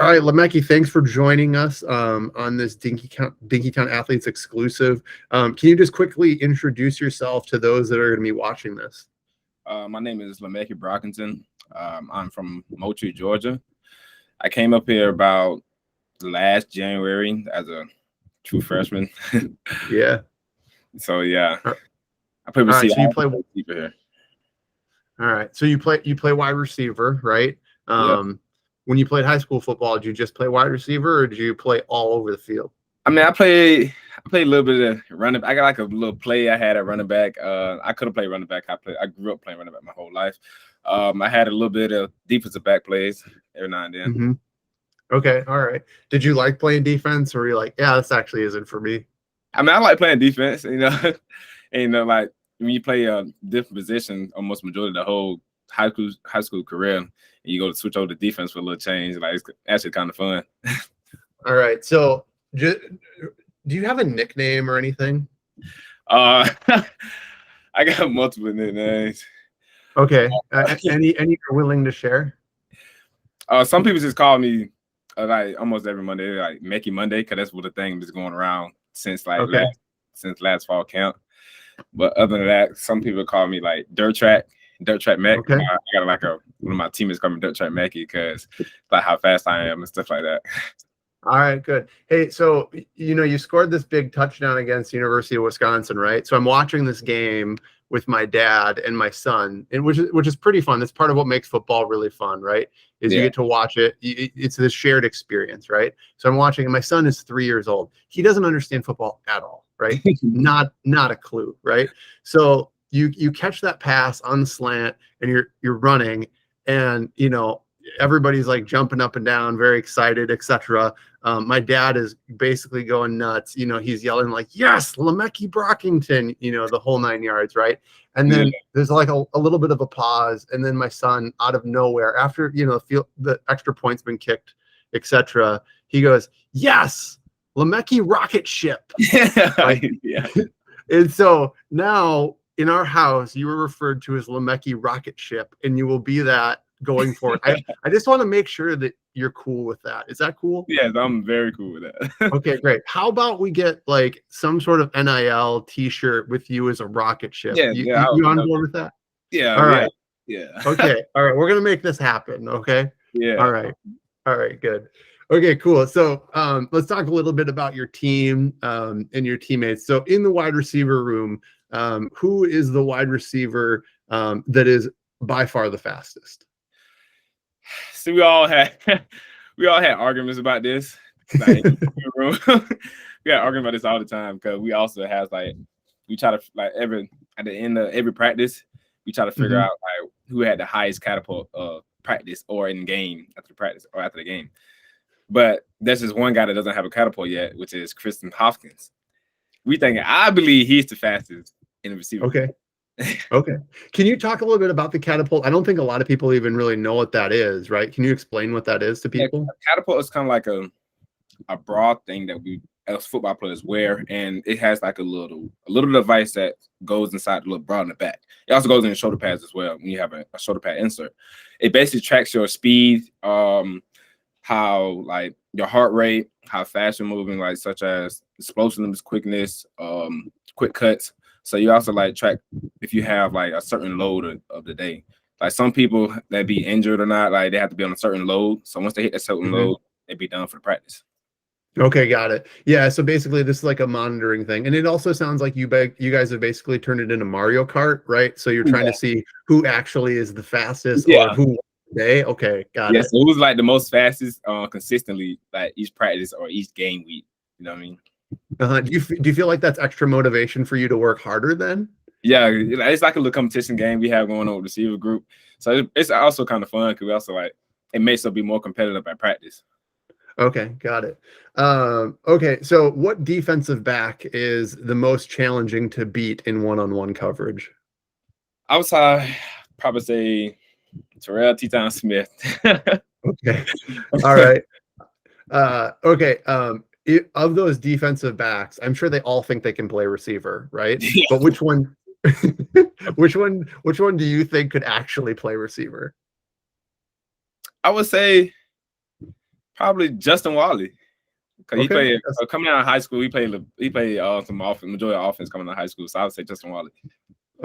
All right, Le'Meke, thanks for joining us on this Dinkytown Athletes exclusive. Can you just quickly introduce yourself to those that are going to be watching this? My name is Le'Meke Brockington. I'm from Moultrie, Georgia. I came up here about last January as a true freshman. Yeah. So yeah, All I play right. receiver. So you play. Here. All right. So you play wide receiver, right? Yeah. When you played high school football, did you just play wide receiver, or did you play all over the field? I mean, I played a little bit of running. I got like a little play I had at running back. I could have played running back. I grew up playing running back my whole life. I had a little bit of defensive back plays every now and then. Mm-hmm. Okay. All right. Did you like playing defense, or were you like, yeah, this actually isn't for me? I mean, I like playing defense, and like when you play a different position, almost majority of the whole high school career, and you go to switch over to defense for a little change, like it's actually kind of fun. All right. So, do you have a nickname or anything? I got multiple nicknames. Okay. Any you're willing to share? Some people just call me like almost every Monday, like Mekey Monday, because that's what the thing is going around since like last fall camp. But other than that, some people call me like Dirt Track Mech. Okay. I got like one of my teammates call me Dirt Track Mekey because like how fast I am and stuff like that. All right, good. Hey, so you scored this big touchdown against University of Wisconsin, right? So I'm watching this game with my dad and my son, and which is pretty fun. That's part of what makes football really fun, right? Is you get to watch it. It's this shared experience, right? So I'm watching, and my son is 3 years old. He doesn't understand football at all, right? not a clue, right? So you catch that pass on the slant, and you're running, and everybody's like jumping up and down, very excited, etc. My dad is basically going nuts. He's yelling like, "Yes, Le'Meke Brockington!" The whole 9 yards, right? And then there's like a little bit of a pause, and then my son, out of nowhere, after the extra point's been kicked, etc., he goes, "Yes, Le'Meke rocket ship!" Yeah. And so now in our house, you were referred to as Le'Meke rocket ship, and you will be that going forward. I just want to make sure that you're cool with that. Is that cool? Yes, I'm very cool with that. Okay, great. How about we get like some sort of NIL t-shirt with you as a rocket ship? You on board with that? Yeah. All right. Yeah. Okay. All right. We're gonna make this happen. Okay. Yeah. All right. Good. Okay, cool. So let's talk a little bit about your team and your teammates. So in the wide receiver room, who is the wide receiver that is by far the fastest? See, we all had arguments about this. Like, we had arguments about this all the time because we also have we try to at the end of every practice, we try to figure out like who had the highest catapult practice or in game after the practice or after the game. But there's just one guy that doesn't have a catapult yet, which is Kristen Hopkins. I believe he's the fastest in the receiver. Okay. Okay. Can you talk a little bit about the catapult? I don't think a lot of people even really know what that is, right? Can you explain what that is to people? Yeah, catapult is kind of like a broad thing that we as football players wear, and it has like a little device that goes inside the little bra in the back. It also goes in the shoulder pads as well when you have a shoulder pad insert. It basically tracks your speed, how like your heart rate, how fast you're moving, like such as explosiveness, quickness, quick cuts. So you also like track if you have like a certain load of the day. Like some people that be injured or not, like they have to be on a certain load. So once they hit that certain load, they be done for the practice. Okay, got it. Yeah, so basically this is like a monitoring thing. And it also sounds like you guys have basically turned it into Mario Kart, right? So you're trying to see who actually is the fastest or who day. Okay, got it. Yes, it was like the most fastest consistently like each practice or each game week. You know what I mean? Do you feel like that's extra motivation for you to work harder then? Yeah, it's like a little competition game we have going on with the receiver group. So it's also kind of fun because we also like it makes us be more competitive at practice. Okay, got it. Okay, so what defensive back is the most challenging to beat in one-on-one coverage? I would probably say Terrell T-Town Smith. Okay, all right. Okay. Of those defensive backs, I'm sure they all think they can play receiver, right? Yeah. But which one do you think could actually play receiver? I would say Probably Justin Wally. Because he Okay. played coming out of high school, he played some offense, majority of offense coming out of high school. So I would say Justin Wally.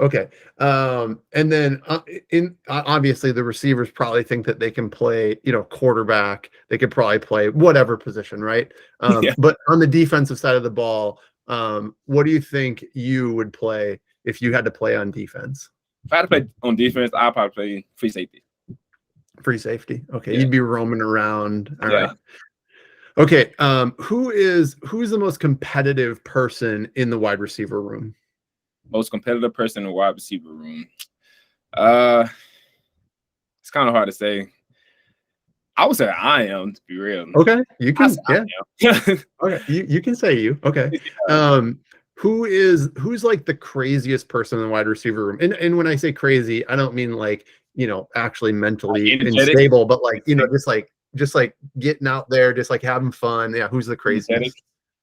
Okay. And then obviously the receivers probably think that they can play, quarterback. They could probably play whatever position, right? Yeah. But on the defensive side of the ball, what do you think you would play if you had to play on defense? If I had to play on defense, I'd probably play free safety. Free safety. Okay. Yeah. You'd be roaming around. All Yeah. right. Okay. Who's the most competitive person in the wide receiver room? Most competitive person in the wide receiver room. It's kind of hard to say. I would say I am, to be real. Okay. You can, yeah. Okay. You can say you. Okay. Who's like the craziest person in the wide receiver room? And when I say crazy, I don't mean like, actually mentally unstable, but like, just like getting out there, just like having fun. Yeah. Who's the craziest?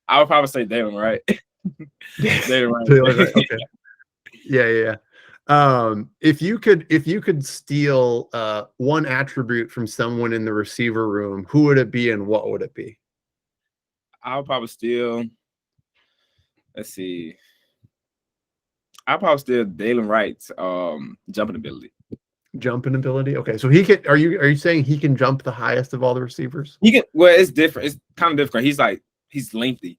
I would probably say Dalen Wright. Dalen Wright. Right. Okay. Yeah. If you could steal one attribute from someone in the receiver room, who would it be and what would it be? I'll probably steal. Let's see. I'll probably steal Dalen Wright's jumping ability. Jumping ability. Okay, so he can. Are you saying he can jump the highest of all the receivers? He can. Well, it's different. It's kind of different. He's lengthy,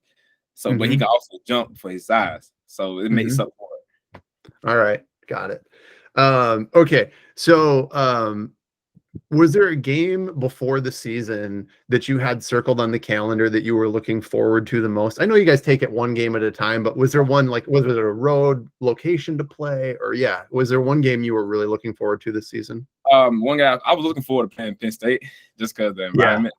so but he can also jump for his size. So it makes up for it. All right, got it. Okay, so was there a game before the season that you had circled on the calendar that you were looking forward to the most? I know you guys take it one game at a time, but was there one, like, was there a road location to play, or was there one game you were really looking forward to this season? One guy I was looking forward to playing Penn State just because of the environment.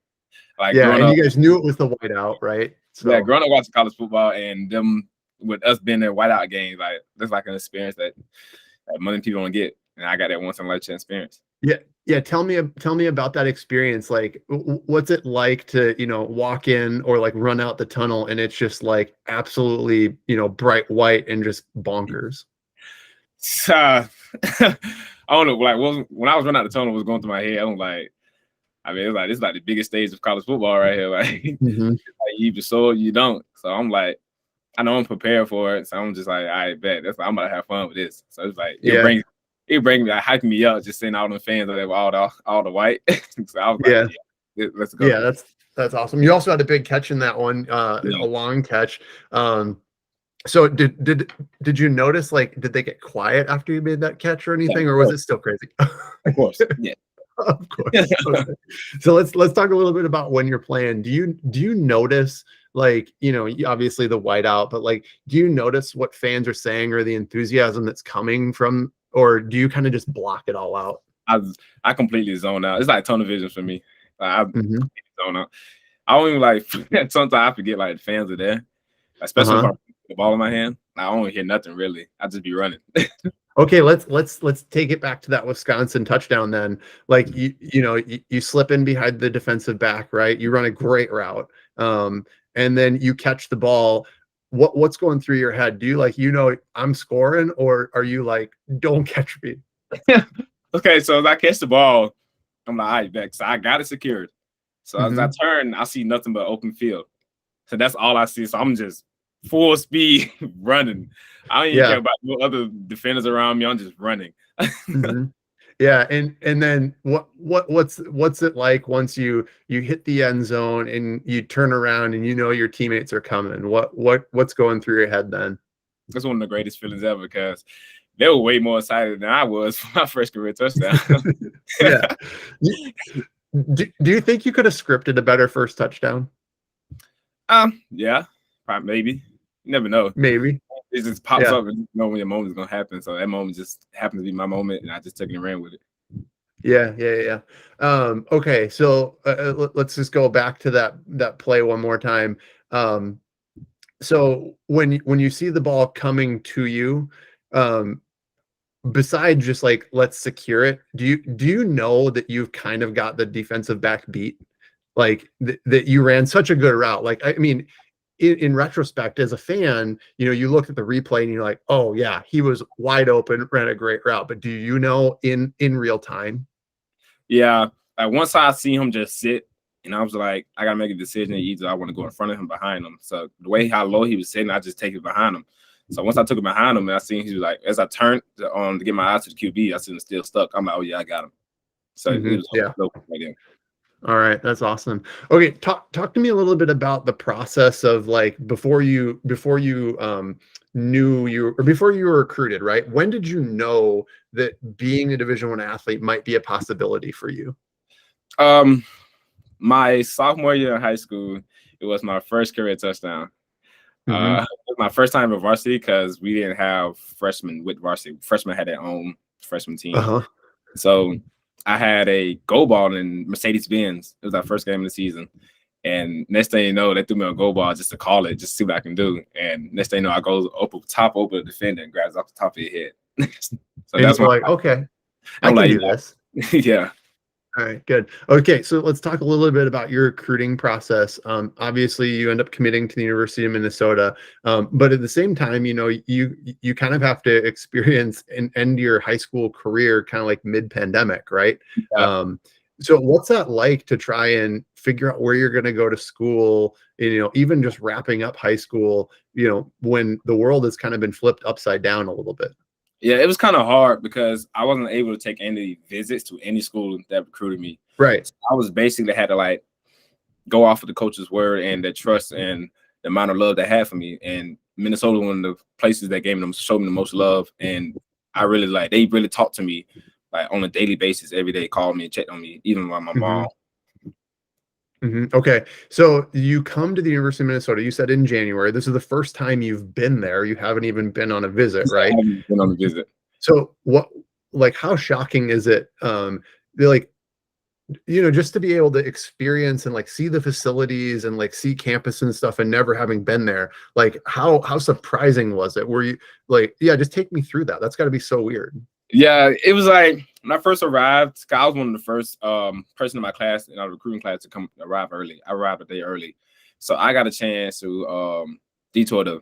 And you guys knew it was the whiteout, right? So yeah, growing up watching college football and them with us being there whiteout games, like that's like an experience that many people don't get, and I got that once in a lifetime experience. Yeah. Tell me about that experience. Like, what's it like to, walk in or like run out the tunnel and it's just like absolutely, bright white and just bonkers. I don't know. Like, when I was running out the tunnel, what was going through my head. I'm like, it's like this is like the biggest stage of college football right here. Like, like you either so or you don't. So I'm like, I know I'm prepared for it. So I'm just like, I bet that's I'm about to have fun with this. So it's like it brings me, like, hyping me up, just seeing all the fans that were all the white. So I was like, let's go. Yeah, that's awesome. You also had a big catch in that one, a long catch. So did you notice, like, did they get quiet after you made that catch or anything, or was it still crazy? Of course, yeah. Of course. Okay. So let's talk a little bit about when you're playing. Do you notice, like, obviously the whiteout, but like, do you notice what fans are saying or the enthusiasm that's coming from, or do you kind of just block it all out? I completely zone out. It's like tunnel vision for me. I zone out. I don't even like. Sometimes I forget like the fans are there, especially if I put the ball in my hand. I don't hear nothing really. I just be running. Okay, let's take it back to that Wisconsin touchdown then. Like, you slip in behind the defensive back, right? You run a great route, and then you catch the ball. What's going through your head? Do you I'm scoring, or are you like, don't catch me? Okay, so as I catch the ball, I'm like, all right, back. So I got it secured. So as I turn, I see nothing but open field. So that's all I see. So I'm just full speed running. I don't even care about no other defenders around me. I'm just running. Yeah, and then what's it like once you hit the end zone and you turn around and your teammates are coming? What's going through your head then? That's one of the greatest feelings ever, because they were way more excited than I was for my first career touchdown. Yeah. Do you think you could have scripted a better first touchdown? Yeah, probably, maybe. You never know. Maybe. It just pops up and you know when your moment is gonna happen. So that moment just happened to be my moment, and I just took it and ran with it. Yeah. Okay, so let's just go back to that play one more time. So when you see the ball coming to you, besides just like, let's secure it, do you know that you've kind of got the defensive back beat, like that you ran such a good route? Like, I mean, in retrospect, as a fan, you look at the replay and you're like, oh yeah, he was wide open, ran a great route. But do you know in real time? Yeah, like once I see him just sit And I was like, I gotta make a decision. Either I want to go in front of him, behind him. So the way how low he was sitting, I just take it behind him. So once I took it behind him, and I seen he was like, as I turned to get my eyes to the QB, I seen him still stuck. I'm like, oh yeah, I got him. So it was Yeah. right there. All right, that's awesome. Okay, talk to me a little bit about the process of like before you knew you, or before you were recruited, right? When did you know that being a Division I athlete might be a possibility for you? My sophomore year in high school, it was my first career touchdown. Mm-hmm. It was my first time in varsity because we didn't have freshmen with varsity. Freshmen had their own freshman team. Uh-huh. So I had a go ball in Mercedes-Benz. It was our first game of the season. And next thing you know, they threw me a go ball just to call it, just to see what I can do. And next thing you know, I go top over the defender and grabs off the top of your head. So and that's you're like, okay, I'm I like, can do this. Yeah. All right, good. Okay, so let's talk a little bit about your recruiting process. Obviously, you end up committing to the University of Minnesota, but at the same time, you know, you kind of have to experience and end your high school career kind of like mid-pandemic, right? Yeah. So what's that like to try and figure out where you're going to go to school, you know, even just wrapping up high school, you know, when the world has kind of been flipped upside down a little bit? Yeah, it was kind of hard because I wasn't able to take any visits to any school that recruited me. Right. So I was basically had to like go off of the coach's word and their trust and the amount of love they had for me. And Minnesota, one of the places that showed me the most love. And I really they really talked to me like on a daily basis, every day, called me and checked on me, even by my mom. Okay, so you come to the University of Minnesota. You said in January. This is the first time you've been there. You haven't even been on a visit, right? I haven't been on a visit. So what, like, how shocking is it? Like, you know, just to be able to experience and like see the facilities and like see campus and stuff, and never having been there. Like, how surprising was it? Were you like, yeah, just take me through that. That's got to be so weird. Yeah, it was like when I first arrived, I was one of the first person in my class, in our recruiting class, to arrive early. I arrived a day early. So I got a chance to detour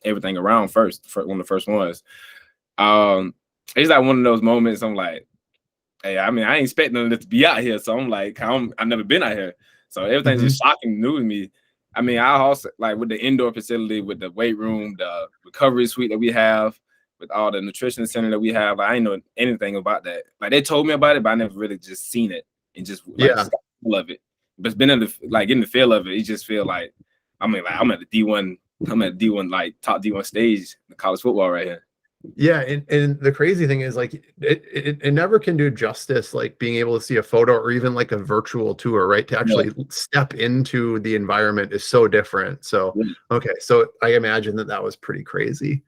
everything around first, for one of the first ones. It's like one of those moments I'm like, hey, I mean, I ain't expecting them to be out here. So I'm like, I've never been out here. So everything's just shocking, new to me. I mean, I also like with the indoor facility, with the weight room, the recovery suite that we have, with all the nutrition center that we have. I ain't know anything about that. Like they told me about it, but I never really just seen it and just like just got the feel of it. But it's been in the getting the feel of it. It just feel like I'm at the D1. I'm at D1 like top D1 stage in college football right here. Yeah, and the crazy thing is like it never can do justice, like being able to see a photo or even like a virtual tour, right? To actually step into the environment is so different. So okay, so I imagine that was pretty crazy.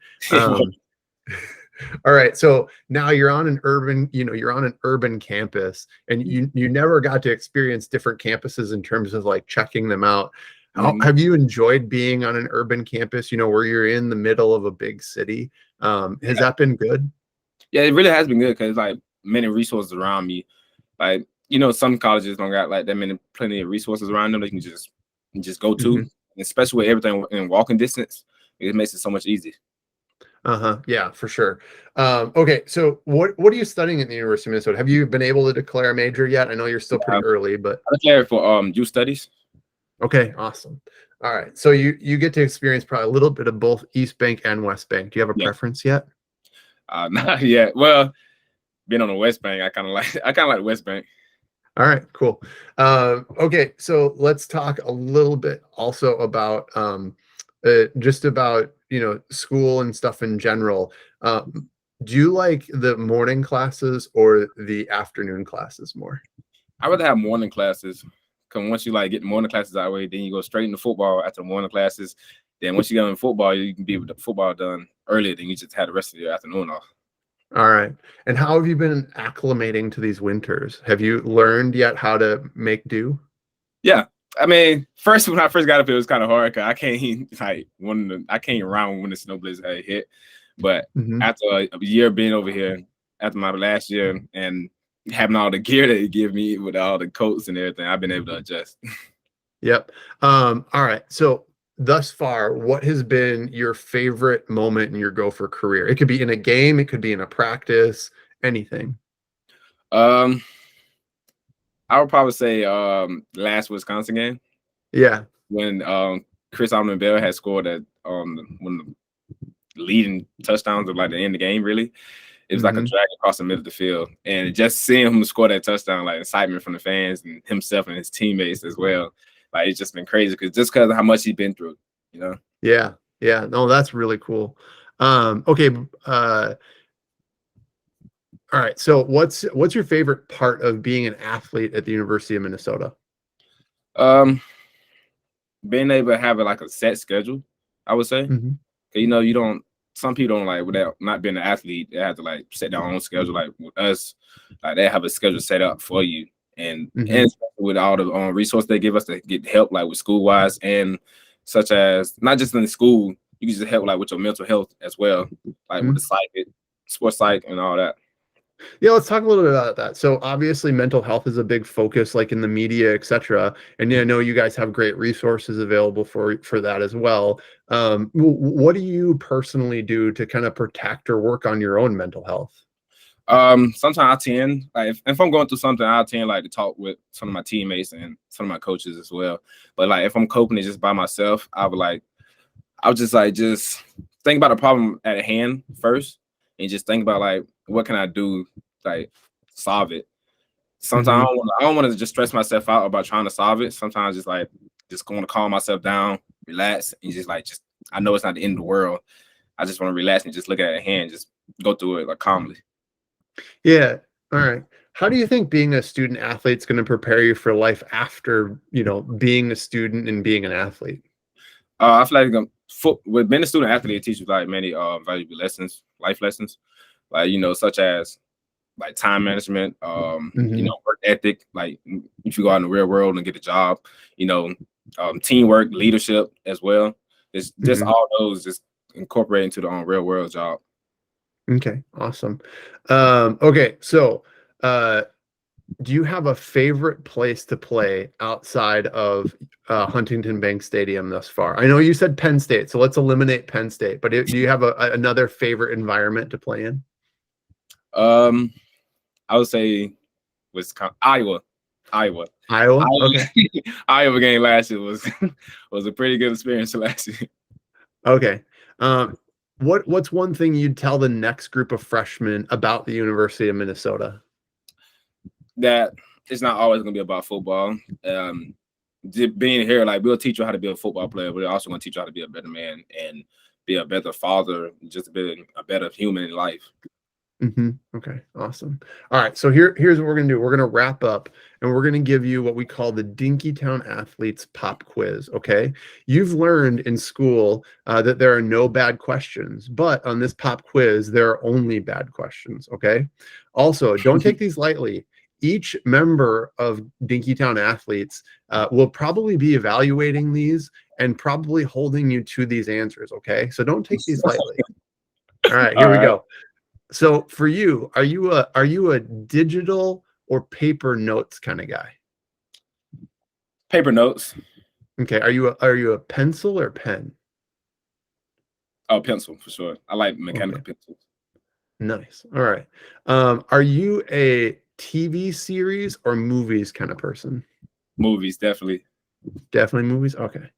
All right, so now you're on an urban campus, and you never got to experience different campuses in terms of like checking them out. How have you enjoyed being on an urban campus, you know, where you're in the middle of a big city? Has that been good? Yeah, it really has been good because like many resources around me. Like, you know, some colleges don't got like that plenty of resources around them they can just go to, especially with everything in walking distance. It makes it so much easier. Yeah, for sure. Okay, so what are you studying at the University of Minnesota? Have you been able to declare a major yet? I know you're still pretty early, but I declared for youth studies. Okay, awesome. All right, so you get to experience probably a little bit of both East Bank and West Bank. Do you have a preference yet? Not yet. Well, being on the West Bank, I kind of like West Bank. All right, cool. Okay, so let's talk a little bit also about just about, you know, school and stuff in general. Do you like the morning classes or the afternoon classes more? I rather have morning classes. Because once you like get the morning classes out of the way, then you go straight into football after the morning classes. Then once you get in football, you can be with the football done earlier than you just had the rest of your afternoon off. All right. And how have you been acclimating to these winters? Have you learned yet how to make do? Yeah. I mean, when I first got up, it was kind of hard because I can't run when the snow blizzard hit. But after a year being over here, after my last year and having all the gear that they give me with all the coats and everything, I've been able to adjust. Yep. All right. So thus far, what has been your favorite moment in your Gopher career? It could be in a game, it could be in a practice, anything. I would probably say last Wisconsin game Yeah. when Chris Bell had scored at one of the leading touchdowns of like the end of the game. Really, it was like a drag across the middle of the field, and just seeing him score that touchdown, like excitement from the fans and himself and his teammates as well. Like it's just been crazy because of how much he's been through, you know. Yeah. Yeah. No, that's really cool. Okay. All right. So what's your favorite part of being an athlete at the University of Minnesota? Um, Being able to have like a set schedule, I would say. Mhm. You know, you don't. Some people don't like without not being an athlete. They have to like set their own schedule. Like with us, like they have a schedule set up for you, and Mhm. with all the resources they give us to get help, like with school wise, and such as not just in the school, you can just help like with your mental health as well, like with the Mhm. psych, sports psych, and all that. Yeah, let's talk a little bit about that. So obviously mental health is a big focus like in the media, etc. And yeah, I know you guys have great resources available for that as well. What do you personally do to kind of protect or work on your own mental health? Sometimes I tend like if I'm going through something, I tend like to talk with some of my teammates and some of my coaches as well. But like if I'm coping it just by myself, I would just think about the problem at hand first and just think about like what can I do like solve it. Sometimes Hmm. I don't want to just stress myself out about trying to solve it. Sometimes just going to calm myself down, relax, and just I know it's not the end of the world. I just want to relax and just look at it at hand, just go through it like calmly. Yeah. All right. How do you think being a student athlete is going to prepare you for life after, being a student and being an athlete? I feel like with being a student athlete, it teaches like many valuable lessons, life lessons, like such as like time management, Hmm. work ethic. Like if you go out in the real world and get a job, you know, teamwork, leadership as well. It's just Hmm. all those just incorporate into the real world job. Okay. Awesome. Okay. So, uh, do you have a favorite place to play outside of Huntington Bank Stadium thus far? I know you said Penn State, so let's eliminate Penn State. But do you have another favorite environment to play in? Um, I would say Wisconsin, Iowa. Iowa? Iowa, Okay. Iowa game last year was was a pretty good experience last year. Okay. Um, what's one thing you'd tell the next group of freshmen about the University of Minnesota? That it's not always gonna be about football. Being here, like we'll teach you how to be a football player, but we're also gonna teach you how to be a better man and be a better father, just be a better human in life. Okay, awesome. All right, so here's what we're gonna do. We're gonna wrap up, and we're gonna give you what we call the Dinkytown Athletes Pop Quiz. Okay, you've learned in school that there are no bad questions, but on this pop quiz, there are only bad questions. Okay. Also, don't take these lightly. Each member of Dinkytown Athletes will probably be evaluating these and probably holding you to these answers. Okay, so don't take these lightly. All right, All here we right, go. So for you, are you a digital or paper notes kind of guy? paper notes. Okay, are you a pencil or pen? Oh, pencil for sure. I like Okay, mechanical pencils. nice. All right. Are you a TV series or movies kind of person? Movies, definitely. Definitely movies. Okay.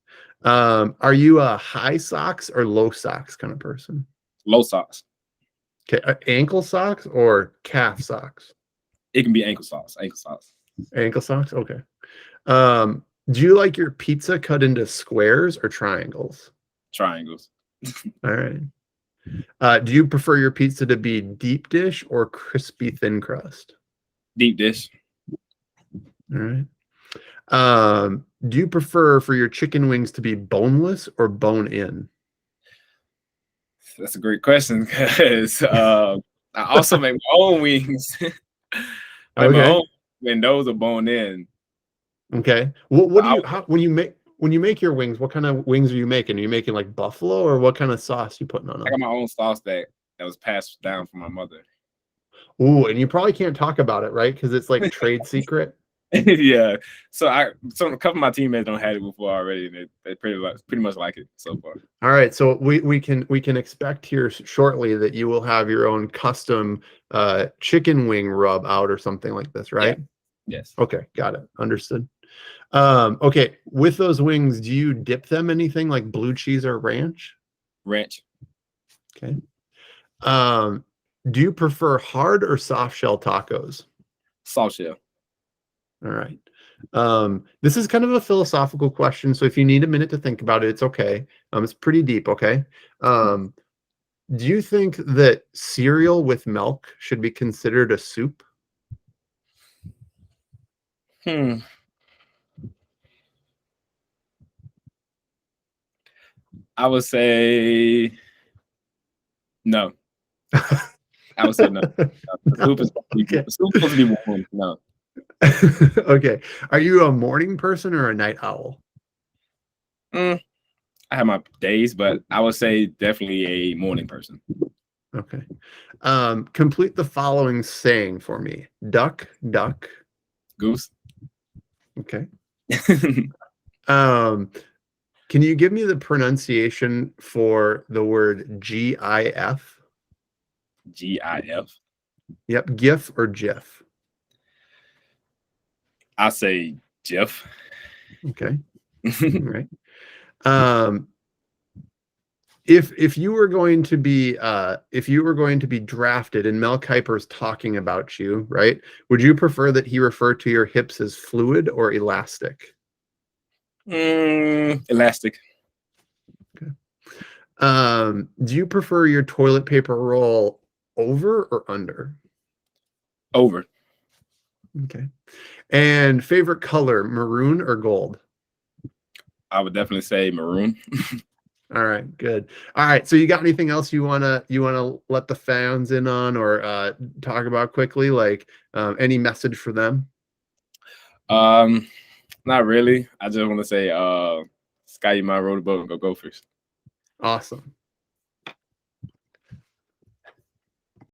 Are you a high socks or low socks kind of person? Low socks. Okay, ankle socks or calf socks? It can be ankle socks. Ankle socks. Ankle socks. Okay. Do you like your pizza cut into squares or triangles? Triangles. All right. Do you prefer your pizza to be deep dish or crispy thin crust? Deep dish. All right. Do you prefer for your chicken wings to be boneless or bone in? That's a great question because I also make my own wings. I make my Okay. own, and those are bone in. Okay. What do I, you how when you make your wings, what kind of wings are you making? Are you making like buffalo or what kind of sauce you putting on I got them? my own sauce that was passed down from my mother. Ooh, and you probably can't talk about it, right? Because it's like trade secret. Yeah. So a couple of my teammates don't have it before already, and they pretty much like it so far. All right, so we can expect here shortly that you will have your own custom chicken wing rub out or something like this, Yeah. right? Yes. Okay, got it. Understood. Okay, with those wings, do you dip them anything like blue cheese or ranch? Ranch. Okay. Do you prefer hard or soft shell tacos? Soft shell. All right. This is kind of a philosophical question, so if you need a minute to think about it, it's okay. It's pretty deep, okay? Do you think that cereal with milk should be considered a soup? Hmm. I would say no. I would say no. The soup is Okay. the soup is supposed to be warm. No. Okay. Are you a morning person or a night owl? I have my days, but I would say definitely a morning person. Okay. Complete the following saying for me. Duck, duck. Goose. Okay. Can you give me the pronunciation for the word GIF? GIF. Yep, GIF or GIF. I say Jeff. Okay. All right. If you were going to be drafted and Mel Kiper's talking about you, right? Would you prefer that he refer to your hips as fluid or elastic? Elastic. Okay. Do you prefer your toilet paper roll over or under? Over. Okay. And favorite color, maroon or gold? I would definitely say maroon. All right, good. All right, so you got anything else you wanna let the fans in on or talk about quickly? Like any message for them? Not really. I just want to say, Sky, you might roll the boat and go Gophers. Awesome.